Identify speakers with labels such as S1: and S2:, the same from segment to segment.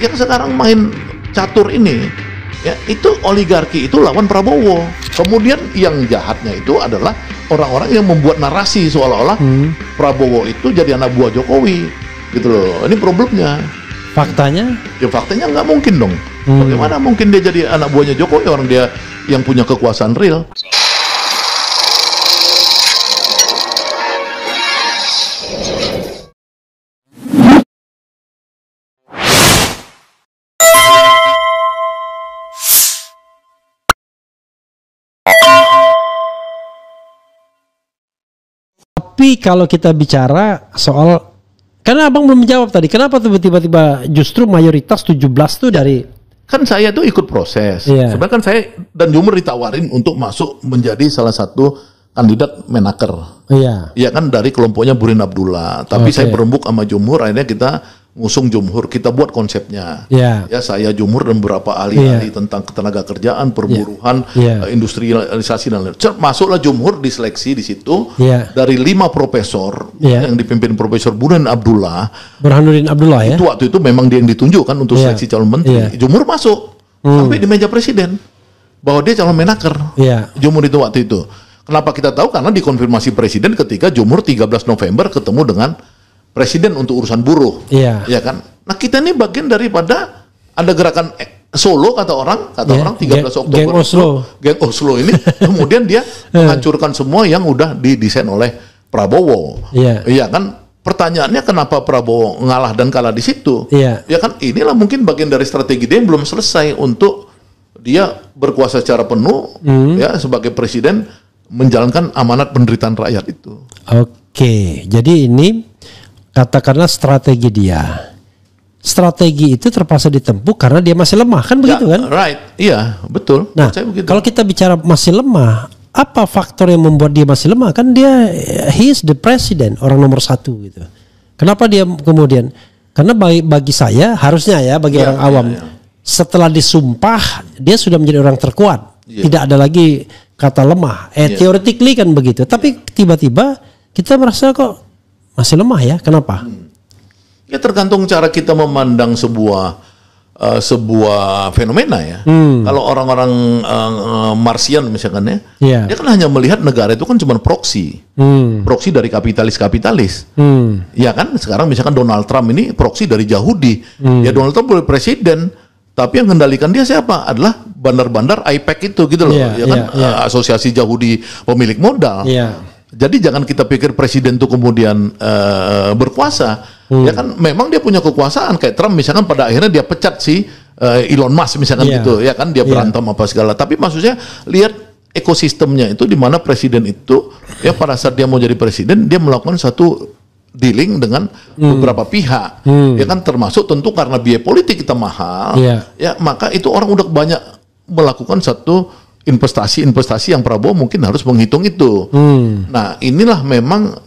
S1: yang sekarang main catur ini, ya itu oligarki itu lawan Prabowo. Kemudian yang jahatnya itu adalah orang-orang yang membuat narasi seolah-olah Prabowo itu jadi anak buah Jokowi, gitu loh. Ini problemnya.
S2: Faktanya?
S1: Ya faktanya nggak mungkin dong. Bagaimana mungkin dia jadi anak buahnya Jokowi, orang dia yang punya kekuasaan real.
S2: Tapi kalau kita bicara soal, karena abang belum menjawab tadi, kenapa tiba-tiba justru mayoritas 17 tuh dari...
S1: Kan saya tuh ikut proses. Sebenarnya kan saya dan Jumur ditawarin untuk masuk menjadi salah satu kandidat Menaker. Iya kan, dari kelompoknya Burin Abdullah. Tapi saya berembuk sama Jumhur, akhirnya kita ngusung Jumhur, kita buat konsepnya. Ya saya, Jumhur dan beberapa ahli-ahli tentang ketenaga kerjaan, perburuhan, industrialisasi dan lain-lain. Masuklah Jumhur, diseleksi di situ dari 5 profesor yang dipimpin Profesor Burin Abdullah.
S2: Burhanuddin Abdullah ya.
S1: Itu waktu itu memang dia yang ditunjukkan untuk seleksi calon menteri. Jumhur masuk sampai di meja presiden bahwa dia calon Menaker. Jumhur itu waktu itu. Kenapa kita tahu? Karena dikonfirmasi presiden ketika Jumhur 13 November ketemu dengan presiden untuk urusan buruh, ya kan? Nah kita ini bagian daripada ada gerakan Solo kata orang 13 Oktober Geng Oslo ini, kemudian dia menghancurkan semua yang udah didesain oleh Prabowo, ya kan? Pertanyaannya kenapa Prabowo ngalah dan kalah di situ? Ya kan? Inilah mungkin bagian dari strategi dia yang belum selesai untuk dia berkuasa secara penuh, ya sebagai presiden menjalankan amanat penderitaan rakyat itu.
S2: Oke, jadi ini katakanlah strategi dia. Strategi itu terpaksa ditempuh karena dia masih lemah, kan begitu kan?
S1: Right, iya betul.
S2: Nah, kalau kita bicara masih lemah, apa faktor yang membuat dia masih lemah? Kan dia, he is the president, orang nomor 1 gitu. Kenapa dia kemudian? Karena bagi saya harusnya ya, bagi orang awam, setelah disumpah dia sudah menjadi orang terkuat. Tidak ada lagi kata lemah. Theoretically kan begitu. Tapi tiba-tiba kita merasa kok masih lemah ya, kenapa?
S1: Ya tergantung cara kita memandang sebuah fenomena ya. Kalau orang-orang Marsian misalkan ya, dia kan hanya melihat negara itu kan cuma proksi. Proksi dari kapitalis. Ya kan, sekarang misalkan Donald Trump ini proksi dari Yahudi. Ya Donald Trump boleh presiden, tapi yang mengendalikan dia siapa? Adalah bandar-bandar IPEC itu gitu loh. Asosiasi Yahudi pemilik modal. Jadi jangan kita pikir presiden itu kemudian berkuasa. Ya kan memang dia punya kekuasaan kayak Trump misalkan pada akhirnya dia pecat si Elon Musk misalkan gitu. Ya kan dia berantem apa segala. Tapi maksudnya lihat ekosistemnya itu di mana presiden itu ya pada saat dia mau jadi presiden dia melakukan satu dealing dengan beberapa pihak. Ya kan termasuk tentu karena biaya politik kita mahal. Ya maka itu orang udah banyak melakukan satu investasi yang Prabowo mungkin harus menghitung itu. Nah inilah memang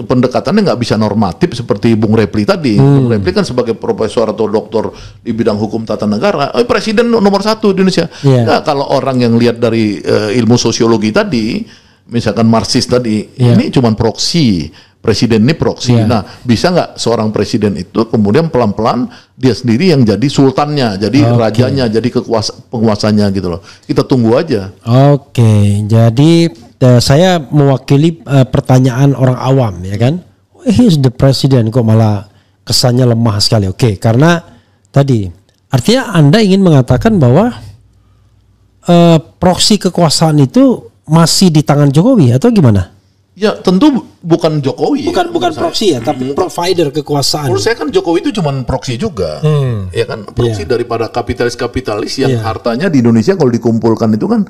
S1: pendekatannya nggak bisa normatif seperti Bung Repli tadi. Bung Repli kan sebagai profesor atau doktor di bidang hukum tata negara, presiden nomor 1 di Indonesia. Nah, kalau orang yang lihat dari ilmu sosiologi tadi, misalkan Marxis tadi, ini cuman proksi. Presiden ini proksi. Nah, bisa nggak seorang presiden itu kemudian pelan-pelan dia sendiri yang jadi sultannya, jadi rajanya, jadi penguasanya gitu loh. Kita tunggu aja.
S2: Oke, jadi saya mewakili pertanyaan orang awam ya kan. He is the president, kok malah kesannya lemah sekali. Oke, karena tadi artinya Anda ingin mengatakan bahwa proksi kekuasaan itu masih di tangan Jokowi atau gimana?
S1: Ya tentu bukan Jokowi.
S2: Bukan proksi ya, tapi provider kekuasaan.
S1: Menurut saya kan Jokowi itu cuma proksi juga. Ya kan, proksi daripada kapitalis-kapitalis yang hartanya di Indonesia kalau dikumpulkan itu kan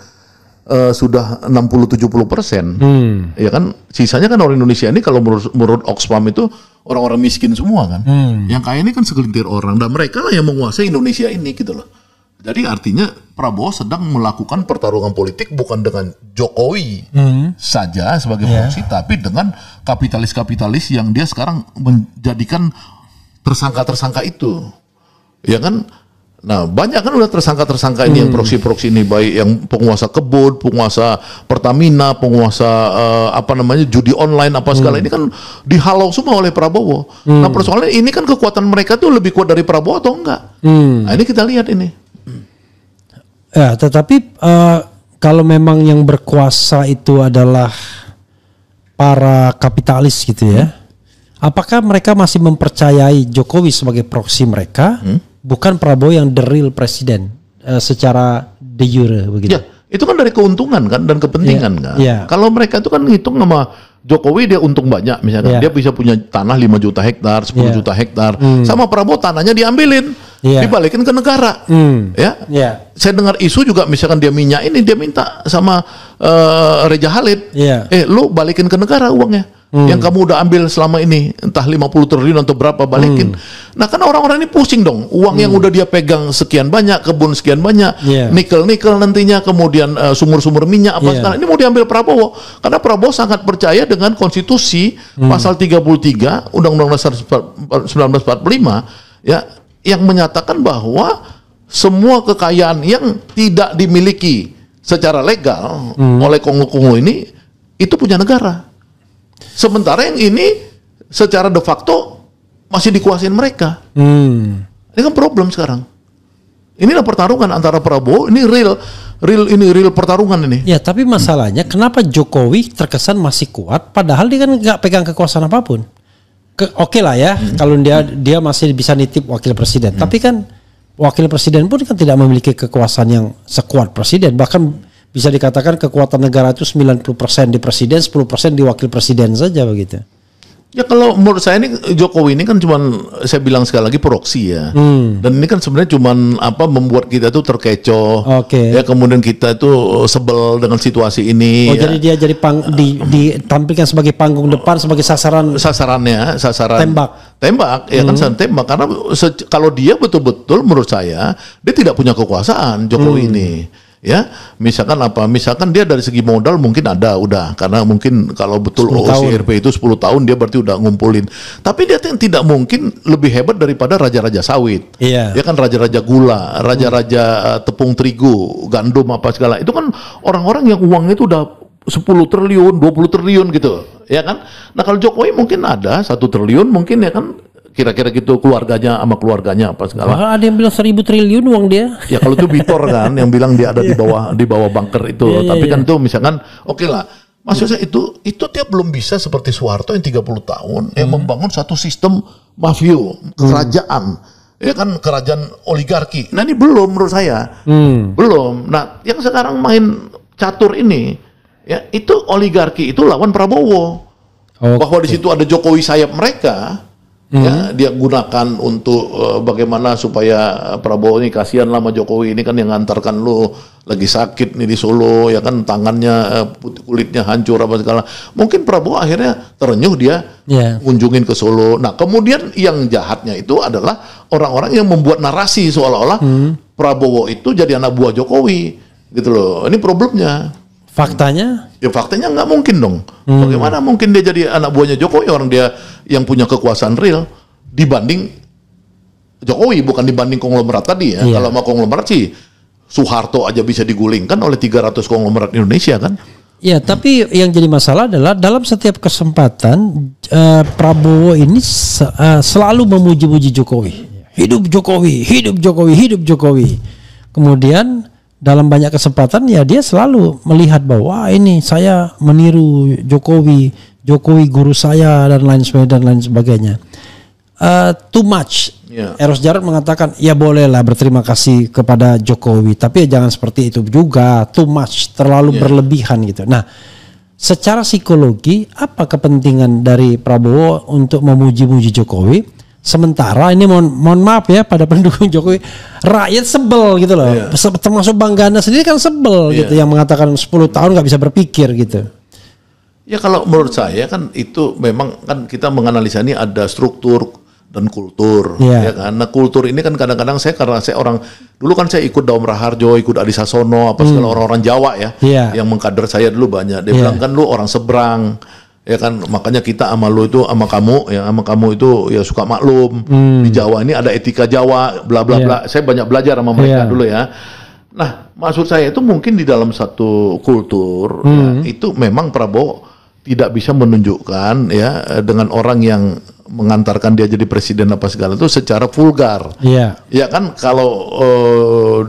S1: sudah 60-70%. Ya kan, sisanya kan orang Indonesia ini kalau menurut Oxfam itu orang-orang miskin semua kan. Yang kaya ini kan segelintir orang dan mereka lah yang menguasai Indonesia ini gitu loh. Jadi artinya Prabowo sedang melakukan pertarungan politik bukan dengan Jokowi saja sebagai proksi, tapi dengan kapitalis-kapitalis yang dia sekarang menjadikan tersangka-tersangka itu. Ya kan, Nah, banyak kan udah tersangka-tersangka ini yang proksi-proksi ini, baik yang penguasa kebun, penguasa Pertamina, penguasa judi online apa segala ini kan dihalau semua oleh Prabowo. Nah, persoalannya ini kan kekuatan mereka tuh lebih kuat dari Prabowo atau enggak? Nah, ini kita lihat ini.
S2: Ya, tetapi kalau memang yang berkuasa itu adalah para kapitalis gitu ya, apakah mereka masih mempercayai Jokowi sebagai proksi mereka? Bukan Prabowo yang the real presiden secara de jure begitu.
S1: Ya, itu kan dari keuntungan kan dan kepentingan kan. Kalau mereka itu kan ngitung sama Jokowi dia untung banyak misalkan. Dia bisa punya tanah 5 juta hektar, 10 juta hektar. Sama Prabowo tanahnya diambilin, dibalikin ke negara. Saya dengar isu juga misalkan dia minyak ini dia minta sama Reja Khalid. Lu balikin ke negara uangnya. Yang kamu udah ambil selama ini, entah 50 triliun atau berapa, balikin. Nah kan orang-orang ini pusing dong, uang yang udah dia pegang sekian banyak, kebun sekian banyak, nikel-nikel nantinya, kemudian sumur-sumur minyak apa segala, ini mau diambil Prabowo. Karena Prabowo sangat percaya dengan konstitusi pasal 33 Undang-Undang Dasar 1945 ya, yang menyatakan bahwa semua kekayaan yang tidak dimiliki secara legal oleh Kongo-Kongo ini itu punya negara. Sementara yang ini secara de facto masih dikuasain mereka. Ini kan problem sekarang. Inilah pertarungan antara Prabowo, ini real pertarungan ini.
S2: Ya, tapi masalahnya kenapa Jokowi terkesan masih kuat padahal dia kan nggak pegang kekuasaan apapun. Oke lah ya, kalau dia masih bisa nitip wakil presiden. Tapi kan wakil presiden pun kan tidak memiliki kekuasaan yang sekuat presiden, bahkan bisa dikatakan kekuatan negara itu 90% di presiden, 10% di wakil presiden saja begitu.
S1: Ya kalau menurut saya ini Jokowi ini kan cuman, saya bilang sekali lagi, proksi ya. Dan ini kan sebenarnya cuman membuat kita tuh terkecoh. Ya kemudian kita tuh sebel dengan situasi ini.
S2: Jadi dia jadi ditampilkan sebagai panggung depan, sebagai sasaran tembak ya kan, tembak. Karena kalau dia betul-betul menurut saya dia tidak punya kekuasaan Jokowi ini. Ya, misalkan dia dari segi modal mungkin ada udah, karena mungkin kalau betul OOCRP itu 10 tahun dia berarti udah ngumpulin. Tapi dia tidak mungkin lebih hebat daripada raja-raja sawit. Dia kan raja-raja gula, raja-raja tepung terigu, gandum apa segala. Itu kan orang-orang yang uangnya itu udah 10 triliun, 20 triliun gitu, ya kan? Nah, kalau Jokowi mungkin ada 1 triliun mungkin ya kan, kira-kira gitu, keluarganya apa segala. Wah, ada yang bilang 1000 triliun uang dia.
S1: Ya kalau itu Bitor kan yang bilang dia ada di bawah bunker itu. Tapi kan itu misalkan oke lah. Maksudnya itu dia belum bisa seperti Soeharto yang 30 tahun yang membangun satu sistem mafio, kerajaan. Ya kan, kerajaan oligarki. Nah, ini belum menurut saya. Belum. Nah, yang sekarang main catur ini ya, itu oligarki itu lawan Prabowo. Bahwa di situ ada Jokowi sayap mereka. Ya, dia gunakan untuk bagaimana supaya Prabowo ini, kasihan lama Jokowi ini kan yang ngantarkan lu lagi sakit nih di Solo ya kan, tangannya kulitnya hancur apa segala. Mungkin Prabowo akhirnya terenyuh, dia kunjungin ke Solo. Nah, kemudian yang jahatnya itu adalah orang-orang yang membuat narasi seolah-olah Prabowo itu jadi anak buah Jokowi gitu loh. Ini problemnya.
S2: Faktanya?
S1: Ya faktanya nggak mungkin dong. Bagaimana mungkin dia jadi anak buahnya Jokowi, orang dia yang punya kekuasaan real dibanding Jokowi, bukan dibanding konglomerat tadi ya. Kalau mau konglomerat sih Soeharto aja bisa digulingkan oleh 300 konglomerat Indonesia kan.
S2: Ya, tapi yang jadi masalah adalah dalam setiap kesempatan Prabowo ini selalu memuji-muji Jokowi. Hidup Jokowi, hidup Jokowi, hidup Jokowi. Kemudian dalam banyak kesempatan ya dia selalu melihat bahwa ini saya meniru Jokowi guru saya dan lain sebagainya. Too much. Eros Jarod mengatakan ya bolehlah berterima kasih kepada Jokowi, tapi ya jangan seperti itu juga, too much, terlalu berlebihan gitu. Nah, secara psikologi apa kepentingan dari Prabowo untuk memuji-muji Jokowi? Sementara ini mohon maaf ya pada pendukung Jokowi, rakyat sebel gitu loh. Termasuk Bang Gana sendiri kan sebel gitu, yang mengatakan 10 tahun nggak bisa berpikir gitu.
S1: Ya kalau menurut saya kan itu memang kan kita menganalisa ini ada struktur dan kultur ya kan. Nah, kultur ini kan kadang-kadang karena saya orang dulu kan saya ikut Daum Raharjo, ikut Adi Sasono apa segala orang-orang Jawa ya yang mengkader saya dulu banyak. Dia bilang kan lu orang seberang. Ya kan, makanya kita sama lu itu sama kamu itu ya suka maklum. Di Jawa ini ada etika Jawa, bla bla bla. Saya banyak belajar sama mereka dulu ya. Nah, maksud saya itu mungkin di dalam satu kultur ya, itu memang Prabowo tidak bisa menunjukkan ya dengan orang yang mengantarkan dia jadi presiden apa segala itu secara vulgar. Ya kan, kalau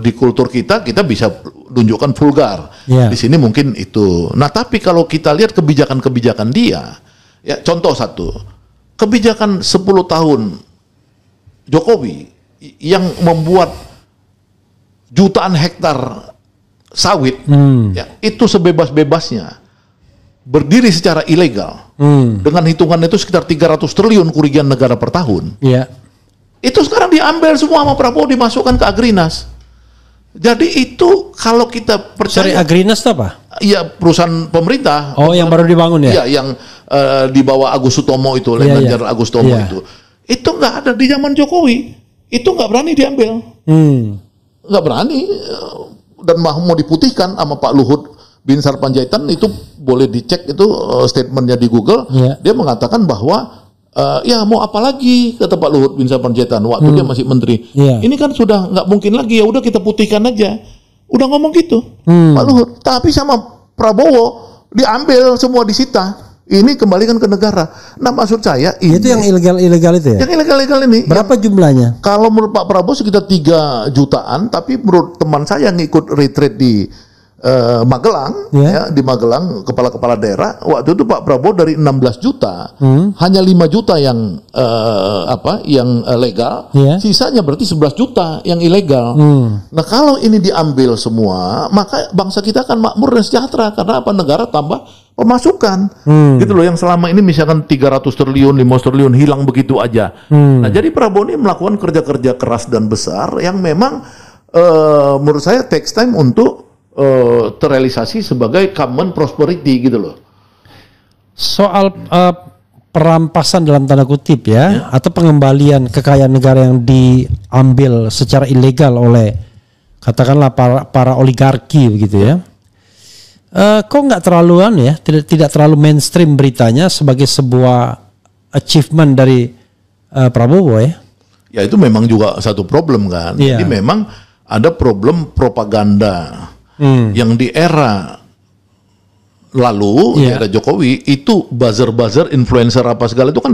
S1: di kultur kita bisa tunjukkan vulgar. Di sini mungkin itu. Nah, tapi kalau kita lihat kebijakan-kebijakan dia, ya contoh satu, kebijakan 10 tahun Jokowi yang membuat jutaan hektar sawit, ya itu sebebas-bebasnya berdiri secara ilegal dengan hitungan itu sekitar 300 triliun kerugian negara per tahun. Itu sekarang diambil semua sama Prabowo, dimasukkan ke Agrinas. Jadi itu kalau kita percaya.
S2: Agrinas itu apa?
S1: Iya, perusahaan pemerintah.
S2: Oh, yang baru dibangun ya?
S1: Iya, yang di bawah Agus Sutomo itu, manajer Agus Sutomo itu. Itu nggak ada di zaman Jokowi. Itu nggak berani diambil. Nggak berani. Dan mau diputihkan sama Pak Luhut Binsar Panjaitan, itu boleh dicek itu statementnya di Google. Dia mengatakan bahwa ya mau apa lagi, kata Pak Luhut Binsar Panjaitan waktu dia masih menteri. Ini kan sudah nggak mungkin lagi, ya udah kita putihkan aja. Udah ngomong gitu Pak Luhut. Tapi sama Prabowo diambil semua, disita. Ini kembalikan ke negara. Nah, maksud saya ini,
S2: itu yang ilegal itu ya?
S1: Yang ilegal ini.
S2: Berapa jumlahnya?
S1: Kalau menurut Pak Prabowo sekitar 3 jutaan, tapi menurut teman saya yang ikut retreat di Magelang, ya, di Magelang, kepala-kepala daerah, waktu itu Pak Prabowo dari 16 juta, hanya 5 juta yang yang legal, sisanya berarti 11 juta yang ilegal. Nah, kalau ini diambil semua, maka bangsa kita akan makmur dan sejahtera, karena apa? Negara tambah pemasukan. Gitu loh, yang selama ini misalkan 300 triliun, 500 triliun hilang begitu aja. Nah, jadi Prabowo ini melakukan kerja-kerja keras dan besar yang memang menurut saya takes time untuk terrealisasi sebagai common prosperity gitu loh.
S2: Soal perampasan dalam tanda kutip ya, atau pengembalian kekayaan negara yang diambil secara ilegal oleh katakanlah para oligarki begitu ya. Kok nggak terlaluan ya, tidak terlalu mainstream beritanya sebagai sebuah achievement dari Prabowo ya?
S1: Ya, itu memang juga satu problem kan. Jadi memang ada problem propaganda. Yang di era lalu, di era Jokowi, itu buzzer-buzzer, influencer apa segala itu kan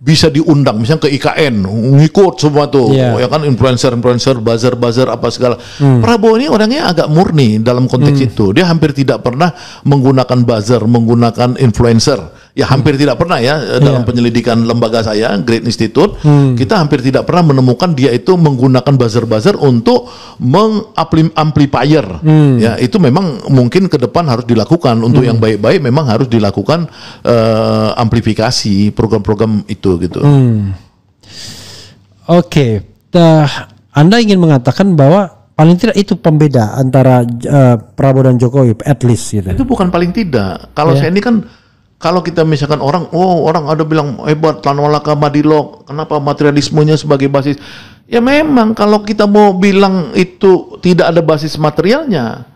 S1: bisa diundang, misalnya ke IKN, ngikut semua tuh, ya kan, influencer, buzzer apa segala. Prabowo ini orangnya agak murni dalam konteks itu. Dia hampir tidak pernah menggunakan buzzer, menggunakan influencer. Ya hampir tidak pernah ya, dalam penyelidikan lembaga saya, Great Institute, kita hampir tidak pernah menemukan dia itu menggunakan buzzer untuk mengamplifier. Ya, itu memang mungkin ke depan harus dilakukan untuk yang baik-baik, memang harus dilakukan amplifikasi program-program itu gitu.
S2: Oke. Anda ingin mengatakan bahwa paling tidak itu pembeda antara Prabowo dan Jokowi, at least gitu.
S1: Itu bukan paling tidak. Kalau saya ini kan, kalau kita misalkan orang ada bilang hebat Lanolaka Madilog, kenapa materialismenya sebagai basis? Ya memang kalau kita mau bilang itu tidak ada basis materialnya,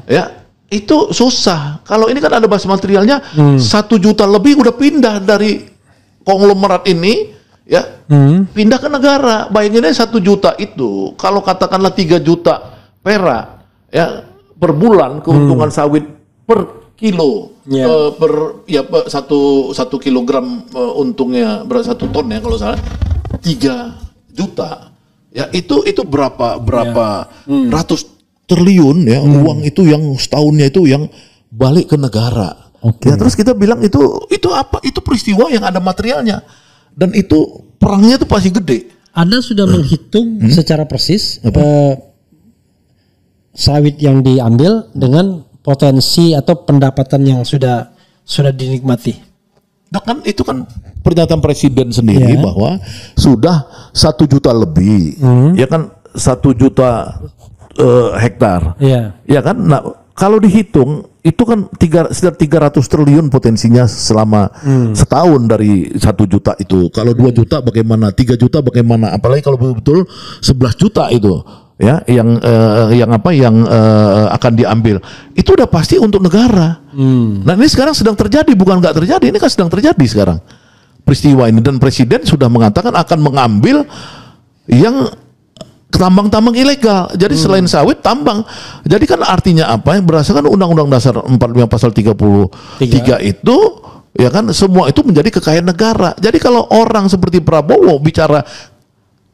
S1: ya itu susah. Kalau ini kan ada basis materialnya, 1 juta lebih udah pindah dari konglomerat ini, ya pindah ke negara. Bayangin aja 1 juta itu, kalau katakanlah 3 juta perak, ya per bulan keuntungan sawit per kilo. Satu kilogram untungnya berapa, 1 ton ya kalau salah, 3 juta ya, itu berapa ratus triliun ya, uang itu yang setahunnya itu yang balik ke negara. Ya, terus kita bilang itu apa, itu peristiwa yang ada materialnya, dan itu perangnya itu pasti gede.
S2: Anda sudah menghitung secara persis sawit yang diambil dengan potensi atau pendapatan yang sudah dinikmati.
S1: Nah kan itu kan pernyataan presiden sendiri bahwa sudah 1 juta lebih, ya kan, 1 juta hektar, ya kan. Nah kalau dihitung itu kan sekitar 300 triliun potensinya selama setahun dari 1 juta itu. Kalau 2 juta bagaimana, 3 juta bagaimana, apalagi kalau betul 11 juta itu. ya yang akan diambil itu udah pasti untuk negara. Nah ini sekarang sedang terjadi, bukan nggak terjadi, ini kan sedang terjadi sekarang peristiwa ini, dan presiden sudah mengatakan akan mengambil yang tambang-tambang ilegal. Jadi selain sawit, tambang. Jadi kan artinya apa? Yang berdasarkan Undang-Undang Dasar 45 pasal 33 itu, ya kan, semua itu menjadi kekayaan negara. Jadi kalau orang seperti Prabowo bicara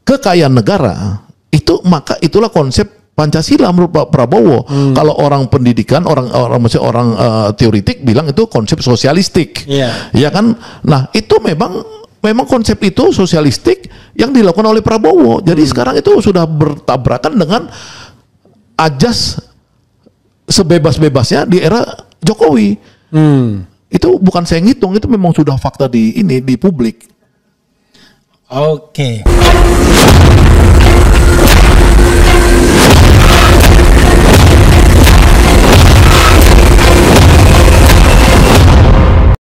S1: kekayaan negara, itu maka itulah konsep Pancasila menurut Pak Prabowo. Kalau orang pendidikan, orang teoritik bilang itu konsep sosialistik. Ya kan? Nah, itu memang konsep itu sosialistik yang dilakukan oleh Prabowo. Jadi sekarang itu sudah bertabrakan dengan ajas sebebas-bebasnya di era Jokowi. Itu bukan saya ngitung, itu memang sudah fakta di publik.
S2: Oke.